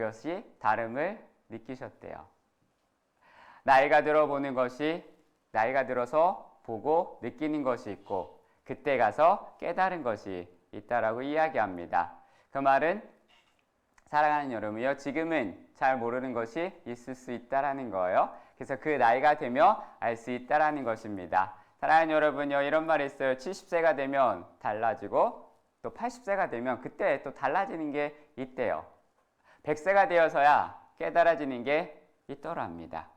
그것이 다름을 느끼셨대요. 나이가 들어 보는 것이 나이가 들어서 보고 느끼는 것이 있고 그때 가서 깨달은 것이 있다라고 이야기합니다. 그 말은 사랑하는 여러분이요, 지금은 잘 모르는 것이 있을 수 있다라는 거예요. 그래서 그 나이가 되면 알 수 있다라는 것입니다. 사랑하는 여러분요, 이런 말이 있어요. 70세가 되면 달라지고 또 80세가 되면 그때 또 달라지는 게 있대요. 100세가 되어서야 깨달아지는 게 있더랍니다.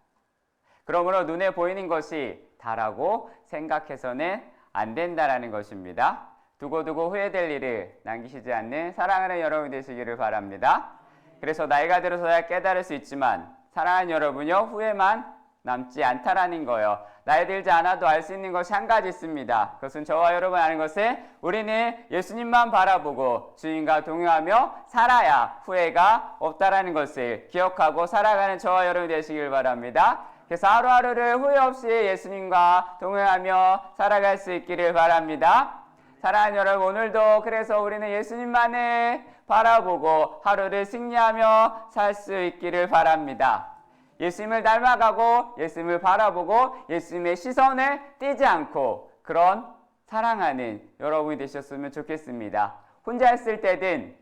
그러므로 눈에 보이는 것이 다라고 생각해서는 안 된다라는 것입니다. 두고두고 후회될 일을 남기시지 않는 사랑하는 여러분 되시기를 바랍니다. 그래서 나이가 들어서야 깨달을 수 있지만 사랑하는 여러분요, 후회만 남지 않다라는 거예요. 나이 들지 않아도 알 수 있는 것이 한 가지 있습니다. 그것은 저와 여러분 아는 것은 우리는 예수님만 바라보고 주님과 동행하며 살아야 후회가 없다라는 것을 기억하고 살아가는 저와 여러분 되시길 바랍니다. 그래서 하루하루를 후회 없이 예수님과 동행하며 살아갈 수 있기를 바랍니다. 사랑하는 여러분, 오늘도 그래서 우리는 예수님만을 바라보고 하루를 승리하며 살 수 있기를 바랍니다. 예수님을 닮아가고 예수님을 바라보고 예수님의 시선을 떼지 않고 그런 사랑하는 여러분이 되셨으면 좋겠습니다. 혼자 있을 때든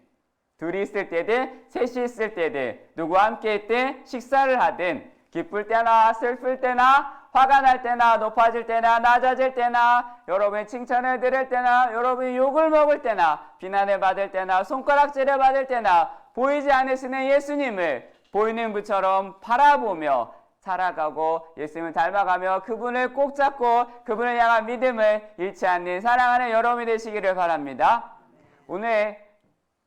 둘이 있을 때든 셋이 있을 때든 누구와 함께 있든 식사를 하든 기쁠 때나 슬플 때나 화가 날 때나 높아질 때나 낮아질 때나 여러분이 칭찬을 들을 때나 여러분이 욕을 먹을 때나 비난을 받을 때나 손가락질을 받을 때나 보이지 않으시는 예수님을 보이는 분처럼 바라보며 살아가고 예수님을 닮아가며 그분을 꼭 잡고 그분을 향한 믿음을 잃지 않는 사랑하는 여러분이 되시기를 바랍니다. 오늘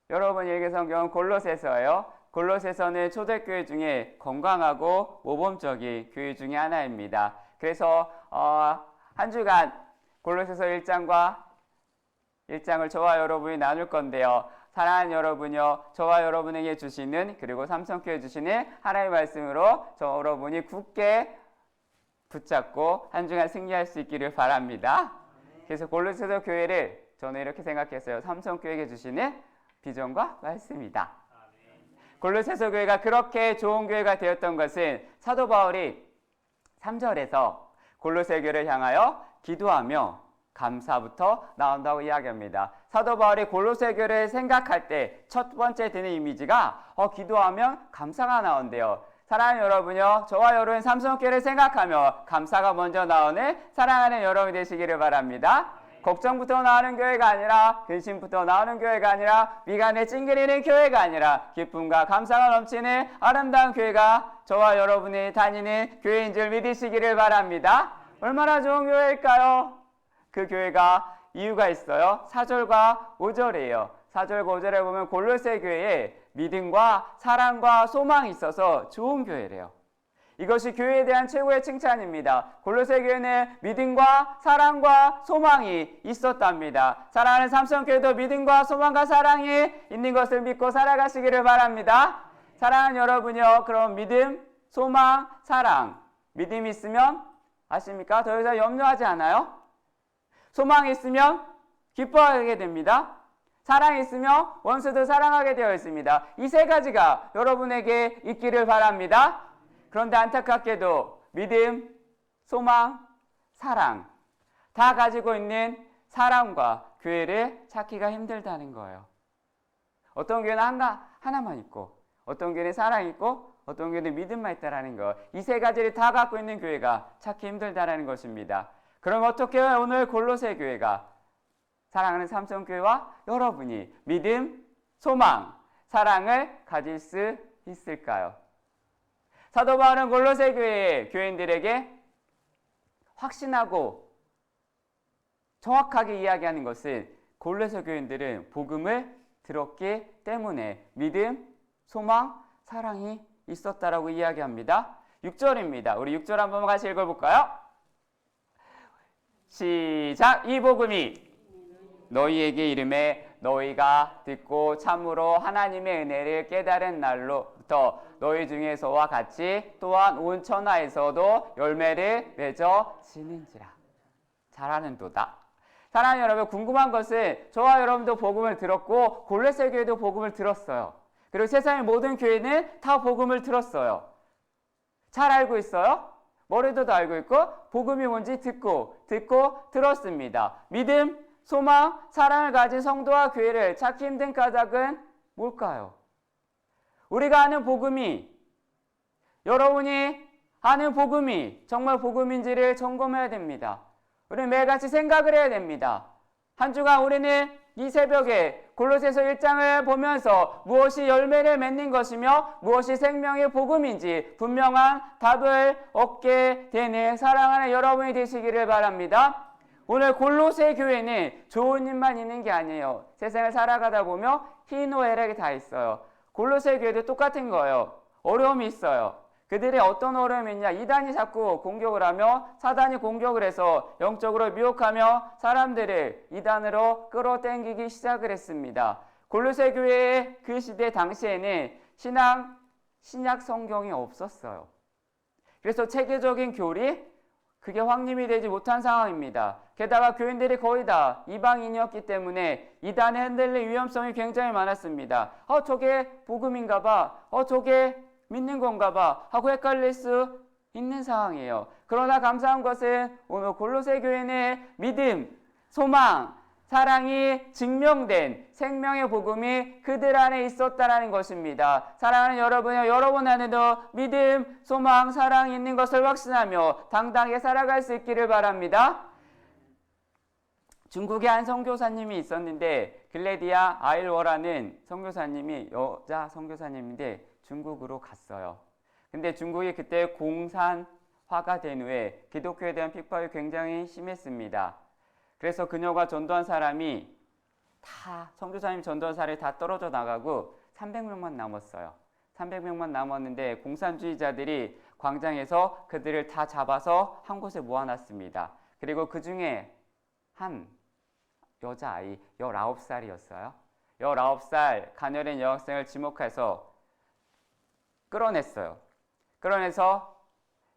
여러분 읽은 성경은 골로새서예요. 골로새서는 초대교회 중에 건강하고 모범적인 교회 중에 하나입니다. 그래서 한 주간 골로새서 1장을 저와 여러분이 나눌 건데요. 사랑하는 여러분요, 저와 여러분에게 주시는 그리고 삼성교회 주시는 하나님의 말씀으로 저 여러분이 굳게 붙잡고 한 주간 승리할 수 있기를 바랍니다. 그래서 골로새서 교회를 저는 이렇게 생각했어요. 삼성교회에게 주시는 비전과 말씀이다. 골로새서 교회가 그렇게 좋은 교회가 되었던 것은 사도 바울이 3절에서 골로새 교회를 향하여 기도하며 감사부터 나온다고 이야기합니다. 사도 바울이 골로새 교회를 생각할 때 첫 번째 드는 이미지가 기도하면 감사가 나온대요. 사랑하는 여러분요, 저와 여러분 삼성교회를 생각하며 감사가 먼저 나오는 사랑하는 여러분이 되시기를 바랍니다. 걱정부터 나오는 교회가 아니라 근심부터 나오는 교회가 아니라 미간에 찡그리는 교회가 아니라 기쁨과 감사가 넘치는 아름다운 교회가 저와 여러분이 다니는 교회인 줄 믿으시기를 바랍니다. 얼마나 좋은 교회일까요? 그 교회가 이유가 있어요. 4절과 5절이에요. 4절과 5절에 보면 골로새 교회에 믿음과 사랑과 소망이 있어서 좋은 교회래요. 이것이 교회에 대한 최고의 칭찬입니다. 골로새 교회는 믿음과 사랑과 소망이 있었답니다. 사랑하는 삼성교회도 믿음과 소망과 사랑이 있는 것을 믿고 살아가시기를 바랍니다. 사랑하는 여러분요, 그럼 믿음, 소망, 사랑, 믿음이 있으면 아십니까? 더 이상 염려하지 않아요? 소망이 있으면 기뻐하게 됩니다. 사랑이 있으면 원수도 사랑하게 되어 있습니다. 이 세 가지가 여러분에게 있기를 바랍니다. 그런데 안타깝게도 믿음, 소망, 사랑 다 가지고 있는 사람과 교회를 찾기가 힘들다는 거예요. 어떤 교회는 하나만 있고 어떤 교회는 사랑이 있고 어떤 교회는 믿음만 있다는 거. 이 세 가지를 다 갖고 있는 교회가 찾기 힘들다는 것입니다. 그럼 어떻게 오늘 골로새 교회가 사랑하는 삼성교회와 여러분이 믿음, 소망, 사랑을 가질 수 있을까요? 사도 바울은 골로새 교회의 교인들에게 확신하고 정확하게 이야기하는 것은 골로새 교인들은 복음을 들었기 때문에 믿음, 소망, 사랑이 있었다라고 이야기합니다. 6절입니다. 우리 6절 한번 같이 읽어볼까요? 시작! 이 복음이 너희에게 이름에 너희가 듣고 참으로 하나님의 은혜를 깨달은 날로부터 너희 중에서와 같이 또한 온 천하에서도 열매를 맺어 지는지라. 잘하는도다. 사랑하는 여러분, 궁금한 것은 저와 여러분도 복음을 들었고 골로새 교회도 복음을 들었어요. 그리고 세상의 모든 교회는 다 복음을 들었어요. 잘 알고 있어요. 머리도 다 알고 있고 복음이 뭔지 듣고 들었습니다. 믿음, 소망, 사랑을 가진 성도와 교회를 찾기 힘든 까닭은 뭘까요? 우리가 아는 복음이, 여러분이 아는 복음이 정말 복음인지를 점검해야 됩니다. 우리는 매일같이 생각을 해야 됩니다. 한 주간 우리는 이 새벽에 골로새서 1장을 보면서 무엇이 열매를 맺는 것이며 무엇이 생명의 복음인지 분명한 답을 얻게 되는 사랑하는 여러분이 되시기를 바랍니다. 오늘 골로새 교회는 좋은 일만 있는 게 아니에요. 세상을 살아가다 보면 희노애락이 다 있어요. 골로새 교회도 똑같은 거예요. 어려움이 있어요. 그들의 어떤 어려움이 있냐? 이단이 자꾸 공격을 하며 사단이 공격을 해서 영적으로 미혹하며 사람들을 이단으로 끌어당기기 시작을 했습니다. 골로새 교회의 그 시대 당시에는 신약 성경이 없었어요. 그래서 체계적인 교리, 그게 확립이 되지 못한 상황입니다. 게다가 교인들이 거의 다 이방인이었기 때문에 이단에 흔들릴 위험성이 굉장히 많았습니다. 저게 복음인가 봐. 저게 믿는 건가 봐 하고 헷갈릴 수 있는 상황이에요. 그러나 감사한 것은 오늘 골로새 교회는 믿음, 소망, 사랑이 증명된 생명의 복음이 그들 안에 있었다는 것입니다. 사랑하는 여러분요, 여러분 안에도 믿음, 소망, 사랑이 있는 것을 확신하며 당당하게 살아갈 수 있기를 바랍니다. 중국에 한 선교사님이 있었는데 글래디아 아일워라는 선교사님이 여자 선교사님인데 중국으로 갔어요. 근데 중국이 그때 공산화가 된 후에 기독교에 대한 핍박이 굉장히 심했습니다. 그래서 그녀가 전도한 사람이 다 선교사님 전도한 사람이 다 떨어져 나가고 300명만 남았어요. 300명만 남았는데 공산주의자들이 광장에서 그들을 다 잡아서 한 곳에 모아놨습니다. 그리고 그 중에 한 여자아이 19살이었어요. 19살 가녀린 여학생을 지목해서 끌어냈어요. 끌어내서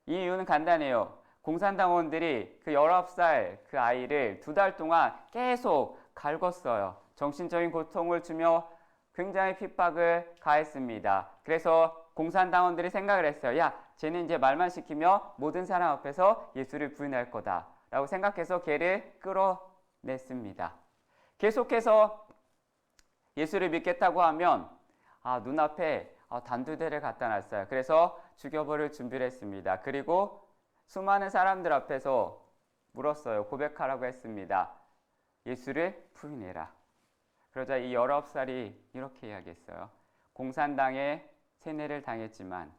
이 이유는 간단해요. 공산당원들이 그 19살 그 아이를 2달 동안 계속 갈궜어요. 정신적인 고통을 주며 굉장히 핍박을 가했습니다. 그래서 공산당원들이 생각을 했어요. 야, 쟤는 이제 말만 시키며 모든 사람 앞에서 예수를 부인할 거다 라고 생각해서 걔를 끌어냈습니다. 계속해서 예수를 믿겠다고 하면 눈앞에 단두대를 갖다 놨어요. 그래서 죽여버릴 준비를 했습니다. 그리고 수많은 사람들 앞에서 물었어요. 고백하라고 했습니다. 예수를 부인해라. 그러자 이 19살이 이렇게 이야기했어요. 공산당에 세뇌를 당했지만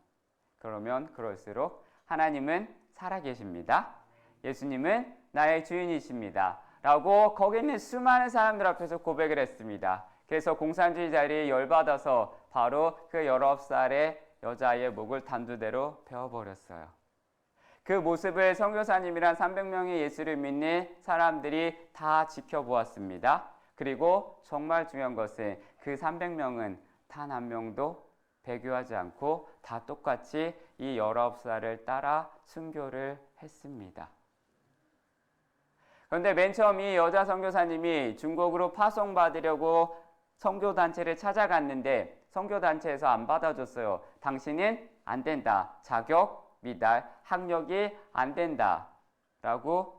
그러면 그럴수록 하나님은 살아계십니다. 예수님은 나의 주인이십니다. 라고 거기 있는 수많은 사람들 앞에서 고백을 했습니다. 그래서 공산주의자들이 열받아서 바로 그 19살의 여자아이의 목을 단두대로 베어버렸어요. 그 모습을 선교사님이란 300명의 예수를 믿는 사람들이 다 지켜보았습니다. 그리고 정말 중요한 것은 그 300명은 단 한 명도 배교하지 않고 다 똑같이 이 19살을 따라 순교를 했습니다. 그런데 맨 처음 이 여자 선교사님이 중국으로 파송받으려고 선교단체를 찾아갔는데 선교단체에서 안 받아줬어요. 당신은 안 된다. 자격, 미달, 학력이 안 된다. 라고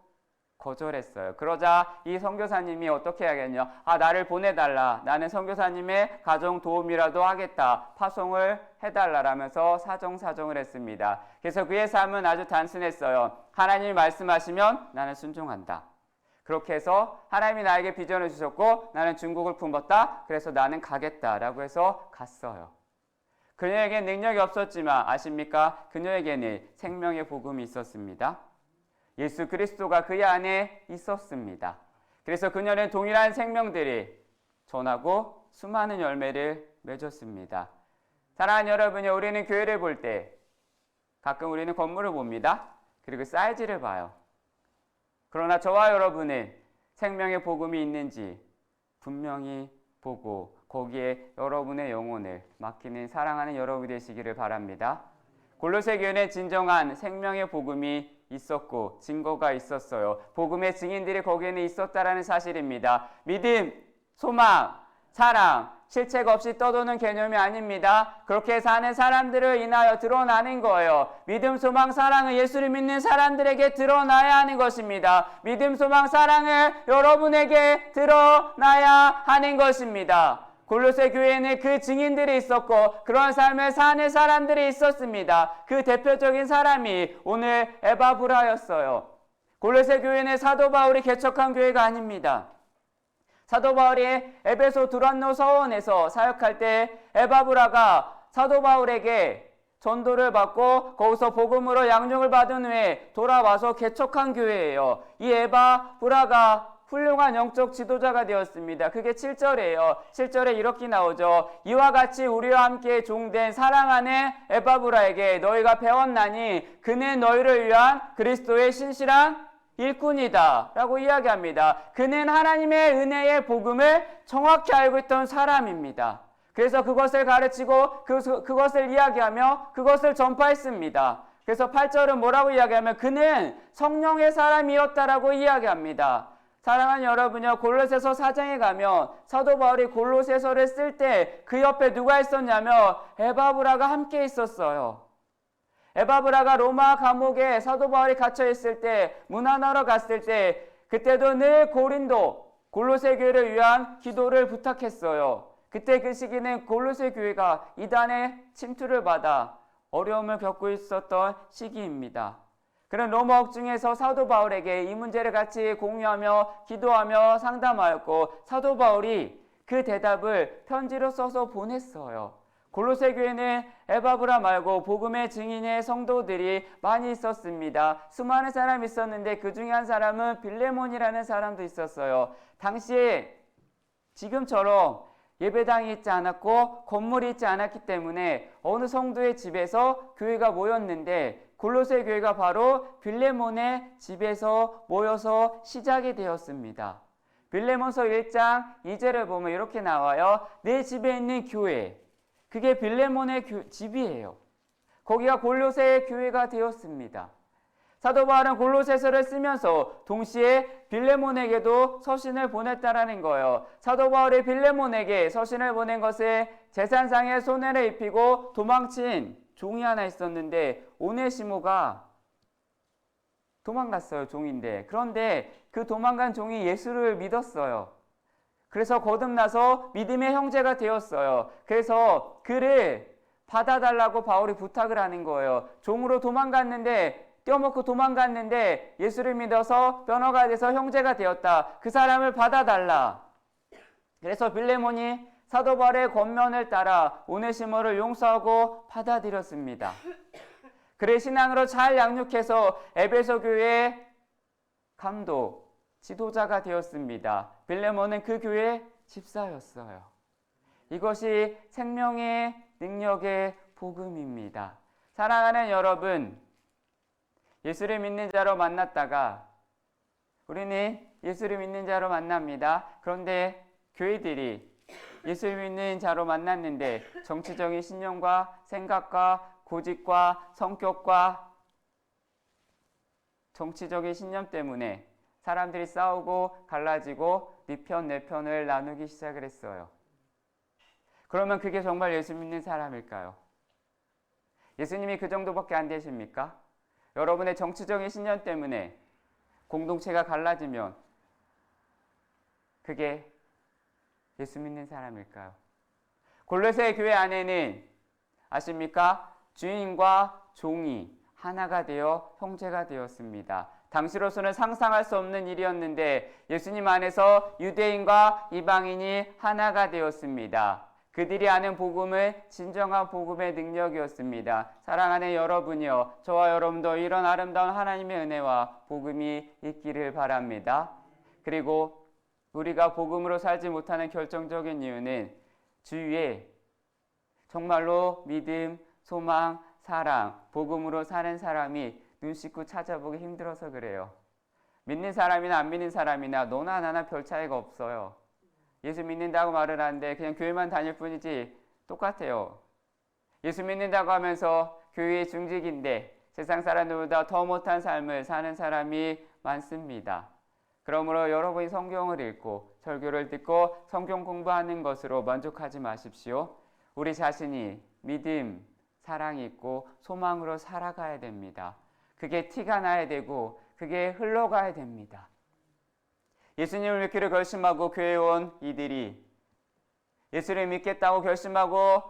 거절했어요. 그러자 이 선교사님이 어떻게 하겠냐. 나를 보내달라. 나는 선교사님의 가정 도움이라도 하겠다. 파송을 해달라라면서 사정을 했습니다. 그래서 그의 삶은 아주 단순했어요. 하나님이 말씀하시면 나는 순종한다. 그렇게 해서 하나님이 나에게 비전을 주셨고 나는 중국을 품었다. 그래서 나는 가겠다라고 해서 갔어요. 그녀에겐 능력이 없었지만 아십니까? 그녀에게는 생명의 복음이 있었습니다. 예수 그리스도가 그의 안에 있었습니다. 그래서 그녀는 동일한 생명들이 전하고 수많은 열매를 맺었습니다. 사랑하는 여러분이 우리는 교회를 볼 때 가끔 우리는 건물을 봅니다. 그리고 사이즈를 봐요. 그러나 저와 여러분은 생명의 복음이 있는지 분명히 보고 거기에 여러분의 영혼을 맡기는 사랑하는 여러분이 되시기를 바랍니다. 골로새 교회는 진정한 생명의 복음이 있었고 증거가 있었어요. 복음의 증인들이 거기에는 있었다라는 사실입니다. 믿음, 소망, 사랑, 실체가 없이 떠도는 개념이 아닙니다. 그렇게 사는 사람들을 인하여 드러나는 거예요. 믿음, 소망, 사랑은 예수를 믿는 사람들에게 드러나야 하는 것입니다. 믿음, 소망, 사랑을 여러분에게 드러나야 하는 것입니다. 골로새 교회에는 그 증인들이 있었고 그런 삶을 사는 사람들이 있었습니다. 그 대표적인 사람이 오늘 에바브라였어요. 골로새 교회는 사도 바울이 개척한 교회가 아닙니다. 사도 바울이 에베소 두란노 서원에서 사역할 때 에바브라가 사도 바울에게 전도를 받고 거기서 복음으로 양육을 받은 후에 돌아와서 개척한 교회예요. 이 에바브라가 훌륭한 영적 지도자가 되었습니다. 그게 7절이에요. 7절에 이렇게 나오죠. 이와 같이 우리와 함께 종된 사랑하는 에바브라에게 너희가 배웠나니 그는 너희를 위한 그리스도의 신실한 일꾼이다 라고 이야기합니다. 그는 하나님의 은혜의 복음을 정확히 알고 있던 사람입니다. 그래서 그것을 가르치고 그것을 이야기하며 그것을 전파했습니다. 그래서 8절은 뭐라고 이야기하면 그는 성령의 사람이었다라고 이야기합니다. 사랑하는 여러분요, 골로새서 4장에 가면 사도 바울이 골로새서를 쓸 때 그 옆에 누가 있었냐면 에바브라가 함께 있었어요. 에바브라가 로마 감옥에 사도 바울이 갇혀 있을 때, 문안하러 갔을 때 그때도 늘 고린도 골로새 교회를 위한 기도를 부탁했어요. 그때 그 시기는 골로새 교회가 이단의 침투를 받아 어려움을 겪고 있었던 시기입니다. 그런 로마 옥중에서 사도 바울에게 이 문제를 같이 공유하며 기도하며 상담하였고 사도 바울이 그 대답을 편지로 써서 보냈어요. 골로새 교회는 에바브라 말고 복음의 증인의 성도들이 많이 있었습니다. 수많은 사람이 있었는데 그 중에 한 사람은 빌레몬이라는 사람도 있었어요. 당시에 지금처럼 예배당이 있지 않았고 건물이 있지 않았기 때문에 어느 성도의 집에서 교회가 모였는데 골로새 교회가 바로 빌레몬의 집에서 모여서 시작이 되었습니다. 빌레몬서 1장 2절을 보면 이렇게 나와요. 내 집에 있는 교회, 그게 빌레몬의 집이에요. 거기가 골로새의 교회가 되었습니다. 사도 바울은 골로새서를 쓰면서 동시에 빌레몬에게도 서신을 보냈다라는 거예요. 사도 바울이 빌레몬에게 서신을 보낸 것은 재산상의 손해를 입히고 도망친 종이 하나 있었는데 오네시모가 도망갔어요. 종인데. 그런데 그 도망간 종이 예수를 믿었어요. 그래서 거듭나서 믿음의 형제가 되었어요. 그래서 그를 받아달라고 바울이 부탁을 하는 거예요. 종으로 도망갔는데 떼어먹고 도망갔는데 예수를 믿어서 변호가 돼서 형제가 되었다. 그 사람을 받아달라. 그래서 빌레몬이 사도 바울의 권면을 따라 오네시모를 용서하고 받아들였습니다. 그를 신앙으로 잘 양육해서 에베소 교회의 감독, 지도자가 되었습니다. 빌레몬은 그 교회의 집사였어요. 이것이 생명의 능력의 복음입니다. 사랑하는 여러분, 예수를 믿는 자로 만났다가 우리는 예수를 믿는 자로 만납니다. 그런데 교회들이 예수를 믿는 자로 만났는데 정치적인 신념과 생각과 고집과 성격과 정치적인 신념 때문에 사람들이 싸우고 갈라지고 네 편 내 편을 나누기 시작을 했어요. 그러면 그게 정말 예수 믿는 사람일까요? 예수님이 그 정도밖에 안 되십니까? 여러분의 정치적인 신념 때문에 공동체가 갈라지면 그게 예수 믿는 사람일까요? 골로새 교회 안에는 아십니까? 주인과 종이 하나가 되어 형제가 되었습니다. 당시로서는 상상할 수 없는 일이었는데 예수님 안에서 유대인과 이방인이 하나가 되었습니다. 그들이 아는 복음은 진정한 복음의 능력이었습니다. 사랑하는 여러분이요, 저와 여러분도 이런 아름다운 하나님의 은혜와 복음이 있기를 바랍니다. 그리고 우리가 복음으로 살지 못하는 결정적인 이유는 주위에 정말로 믿음, 소망, 사랑, 복음으로 사는 사람이 눈 씻고 찾아보기 힘들어서 그래요. 믿는 사람이나 안 믿는 사람이나 너나 나나 별 차이가 없어요. 예수 믿는다고 말을 하는데 그냥 교회만 다닐 뿐이지 똑같아요. 예수 믿는다고 하면서 교회의 중직인데 세상 사람들보다 더 못한 삶을 사는 사람이 많습니다. 그러므로 여러분이 성경을 읽고 설교를 듣고 성경 공부하는 것으로 만족하지 마십시오. 우리 자신이 믿음, 사랑이 있고 소망으로 살아가야 됩니다. 그게 티가 나야 되고 그게 흘러가야 됩니다. 예수님을 믿기로 결심하고 교회에 온 이들이, 예수를 믿겠다고 결심하고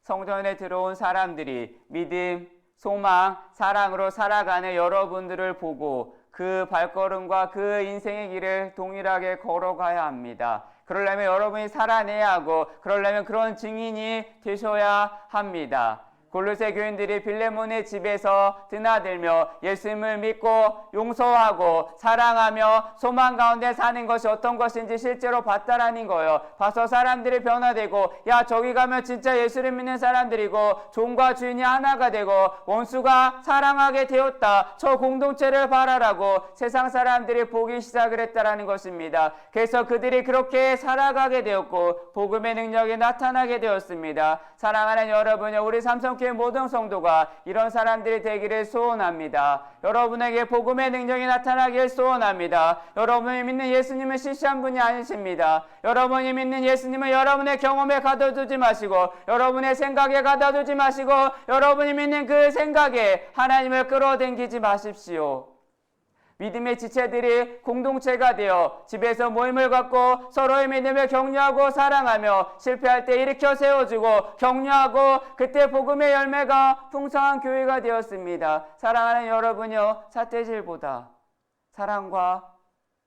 성전에 들어온 사람들이 믿음, 소망, 사랑으로 살아가는 여러분들을 보고 그 발걸음과 그 인생의 길을 동일하게 걸어가야 합니다. 그러려면 여러분이 살아내야 하고 그러려면 그런 증인이 되셔야 합니다. 골로새 교인들이 빌레몬의 집에서 드나들며 예수님을 믿고 용서하고 사랑하며 소망 가운데 사는 것이 어떤 것인지 실제로 봤다라는 거예요. 봐서 사람들이 변화되고, 야, 저기 가면 진짜 예수를 믿는 사람들이고 종과 주인이 하나가 되고 원수가 사랑하게 되었다, 저 공동체를 바라라고 세상 사람들이 보기 시작을 했다라는 것입니다. 그래서 그들이 그렇게 살아가게 되었고 복음의 능력이 나타나게 되었습니다. 사랑하는 여러분, 우리 삼성교회 모든 성도가 이런 사람들이 되기를 소원합니다. 여러분에게 복음의 능력이 나타나길 소원합니다. 여러분이 믿는 예수님은 시시한 분이 아니십니다. 여러분이 믿는 예수님은 여러분의 경험에 가둬두지 마시고 여러분의 생각에 가둬두지 마시고 여러분이 믿는 그 생각에 하나님을 끌어당기지 마십시오. 믿음의 지체들이 공동체가 되어 집에서 모임을 갖고 서로의 믿음을 격려하고 사랑하며 실패할 때 일으켜 세워주고 격려하고 그때 복음의 열매가 풍성한 교회가 되었습니다. 사랑하는 여러분요, 삿대질보다 사랑과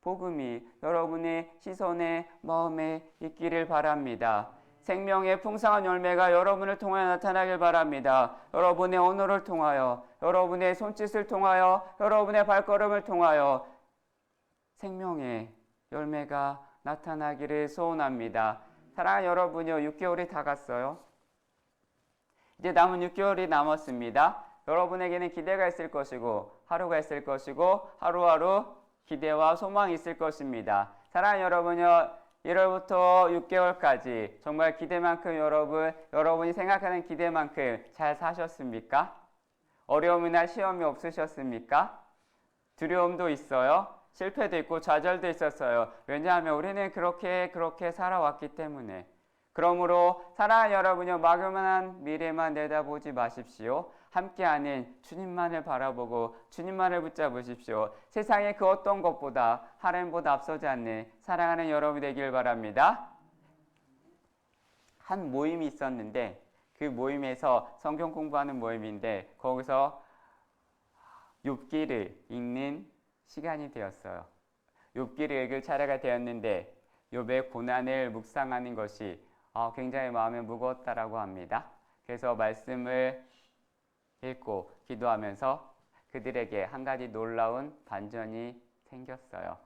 복음이 여러분의 시선에 마음에 있기를 바랍니다. 생명의 풍성한 열매가 여러분을 통하여 나타나길 바랍니다. 여러분의 언어를 통하여, 여러분의 손짓을 통하여, 여러분의 발걸음을 통하여 생명의 열매가 나타나기를 소원합니다. 사랑하는 여러분요, 6개월이 다 갔어요. 이제 남은 6개월이 남았습니다. 여러분에게는 기대가 있을 것이고 하루가 있을 것이고 하루하루 기대와 소망이 있을 것입니다. 사랑하는 여러분요, 1월부터 6개월까지 정말 기대만큼 여러분이 생각하는 기대만큼 잘 사셨습니까? 어려움이나 시험이 없으셨습니까? 두려움도 있어요. 실패도 있고 좌절도 있었어요. 왜냐하면 우리는 그렇게 살아왔기 때문에. 그러므로 사랑하는 여러분요, 막연한 미래만 내다보지 마십시오. 함께하는 주님만을 바라보고 주님만을 붙잡으십시오. 세상의 그 어떤 것보다 하나님보다 앞서지 않는 사랑하는 여러분이 되길 바랍니다. 한 모임이 있었는데 그 모임에서 성경 공부하는 모임인데 거기서 욥기를 읽는 시간이 되었어요. 욥기를 읽을 차례가 되었는데 욥의 고난을 묵상하는 것이 굉장히 마음에 무거웠다라고 합니다. 그래서 말씀을 읽고 기도하면서 그들에게 한 가지 놀라운 반전이 생겼어요.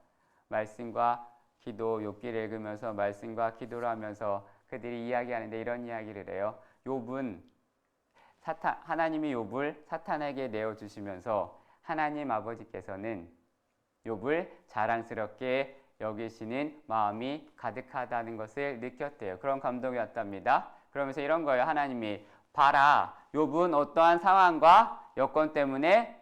말씀과 기도, 욥기를 읽으면서 말씀과 기도를 하면서 그들이 이야기하는데 이런 이야기를 해요. 욥은 하나님이 욥을 사탄에게 내어주시면서 하나님 아버지께서는 욥을 자랑스럽게 여기시는 마음이 가득하다는 것을 느꼈대요. 그런 감동이 왔답니다. 그러면서 이런 거예요. 하나님이 봐라, 욥은 어떠한 상황과 여건 때문에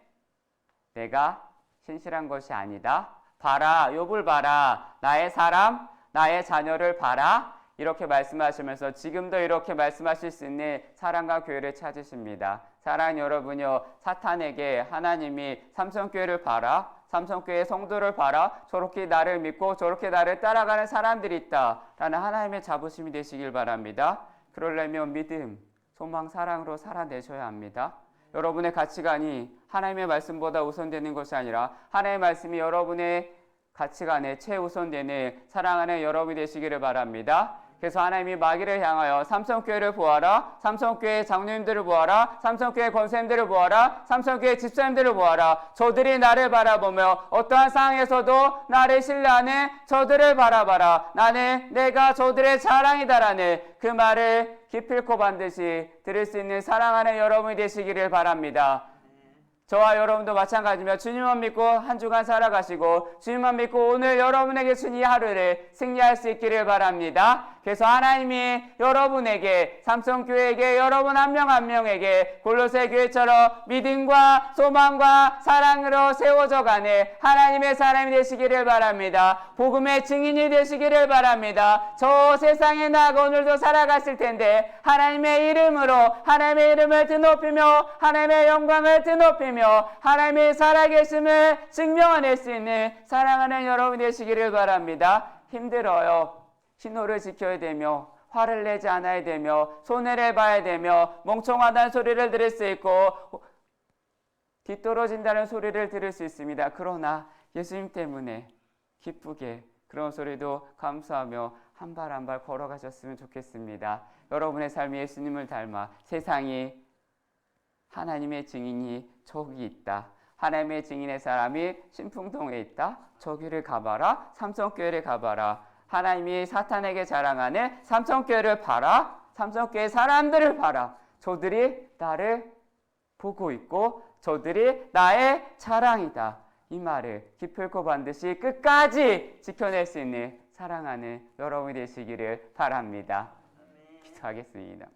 내가 신실한 것이 아니다. 봐라, 욥을 봐라, 나의 사람, 나의 자녀를 봐라. 이렇게 말씀하시면서 지금도 이렇게 말씀하실 수 있는 사랑과 교회를 찾으십니다. 사랑하는 여러분요, 사탄에게 하나님이 삼성교회를 봐라, 삼성교회 성도를 봐라, 저렇게 나를 믿고 저렇게 나를 따라가는 사람들이 있다 라는 하나님의 자부심이 되시길 바랍니다. 그러려면 믿음, 소망, 사랑으로 살아내셔야 합니다. 여러분의 가치관이 하나님의 말씀보다 우선되는 것이 아니라 하나님의 말씀이 여러분의 가치관에 최우선되는 사랑하는 여러분이 되시기를 바랍니다. 그래서 하나님이 마귀를 향하여 삼성교회를 보아라, 삼성교회 장로님들을 보아라, 삼성교회 권사님들을 보아라, 삼성교회 집사님들을 보아라. 저들이 나를 바라보며 어떠한 상황에서도 나를 신뢰하는 저들을 바라봐라. 내가 저들의 자랑이다라는 그 말을 기필코 반드시 들을 수 있는 사랑하는 여러분이 되시기를 바랍니다. 저와 여러분도 마찬가지며 주님만 믿고 한 주간 살아가시고 주님만 믿고 오늘 여러분에게 준 이 하루를 승리할 수 있기를 바랍니다. 그래서 하나님이 여러분에게, 삼성교회에게, 여러분 한 명 한 명에게 골로새 교회처럼 믿음과 소망과 사랑으로 세워져 가는 하나님의 사람이 되시기를 바랍니다. 복음의 증인이 되시기를 바랍니다. 저 세상에 나가 오늘도 살아갔을 텐데 하나님의 이름으로 하나님의 이름을 드높이며 하나님의 영광을 드높이며 하나님의 살아계심을 증명해낼 수 있는 사랑하는 여러분 되시기를 바랍니다. 힘들어요. 신호를 지켜야 되며 화를 내지 않아야 되며 손해를 봐야 되며 멍청하다는 소리를 들을 수 있고 뒤떨어진다는 소리를 들을 수 있습니다. 그러나 예수님 때문에 기쁘게 그런 소리도 감수하며 한 발 한 발 걸어가셨으면 좋겠습니다. 여러분의 삶이 예수님을 닮아 세상이 하나님의 증인이 저기 있다. 하나님의 증인의 사람이 신풍동에 있다. 저기를 가봐라. 삼성교회를 가봐라. 하나님이 사탄에게 자랑하는 삼성교회를 봐라. 삼성교회 사람들을 봐라. 저들이 나를 보고 있고 저들이 나의 자랑이다. 이 말을 기필코 반드시 끝까지 지켜낼 수 있는 사랑하는 여러분이 되시기를 바랍니다. 기도하겠습니다.